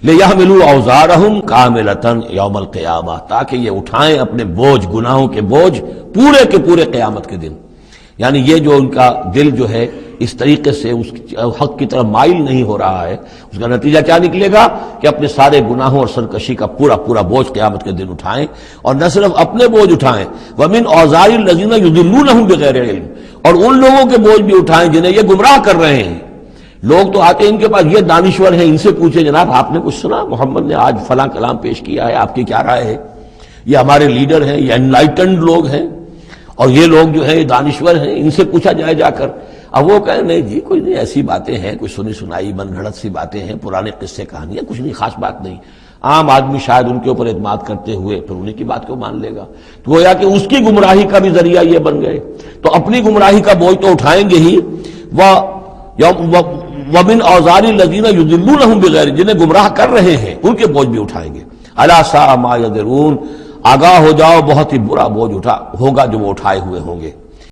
لِيَحْمِلُوا أَوْزَارَهُمْ كَامِلَةً يَوْمَ الْقِيَامَةِ، تاکہ یہ اٹھائیں اپنے بوجھ، گناہوں کے بوجھ پورے کے پورے قیامت کے دن۔ یعنی یہ جو ان کا دل جو ہے اس طریقے سے اس حق کی طرف مائل نہیں ہو رہا ہے، اس کا نتیجہ کیا نکلے گا کہ اپنے سارے گناہوں اور سرکشی کا پورا پورا بوجھ قیامت کے دن اٹھائیں، اور نہ صرف اپنے بوجھ اٹھائیں، وَمِنْ أَوْزَارِ الَّذِينَ يُضِلُّونَهُمْ بِغَيْرِ عِلْمٍ، اور ان لوگوں کے بوجھ بھی اٹھائیں جنہیں یہ گمراہ کر رہے ہیں۔ لوگ تو آتے ہیں ان کے پاس، یہ دانشور ہیں، ان سے پوچھیں جناب آپ نے کچھ سنا، محمد نے آج فلاں کلام پیش کیا ہے، آپ کی کیا رائے ہے؟ یہ ہمارے لیڈر ہیں، یہ انلائٹنڈ لوگ ہیں، اور یہ لوگ جو ہیں یہ دانشور ہیں، ان سے پوچھا جائے جا کر۔ اب وہ کہیں نہیں جی کوئی نہیں، ایسی باتیں ہیں، کوئی سنی سنائی من گھڑت سی باتیں ہیں، پرانے قصے کہانیاں، کچھ نہیں، خاص بات نہیں۔ عام آدمی شاید ان کے اوپر اعتماد کرتے ہوئے پھر انہیں کی بات کو مان لے گا، تو گویا کہ اس کی گمراہی کا بھی ذریعہ یہ بن گئے۔ تو اپنی گمراہی کا بوجھ تو اٹھائیں گے ہی، وَمِنْ أَوْزَارِ الَّذِينَ يُضِلُّونَهُمْ بِغَيْرِ، جنہیں گمراہ کر رہے ہیں ان کے بوجھ بھی اٹھائیں گے۔ أَلَا سَاءَ مَا يَزِرُونَ، آگاہ ہو جاؤ بہت ہی برا بوجھ ہوگا جو وہ اٹھائے ہوئے ہوں گے۔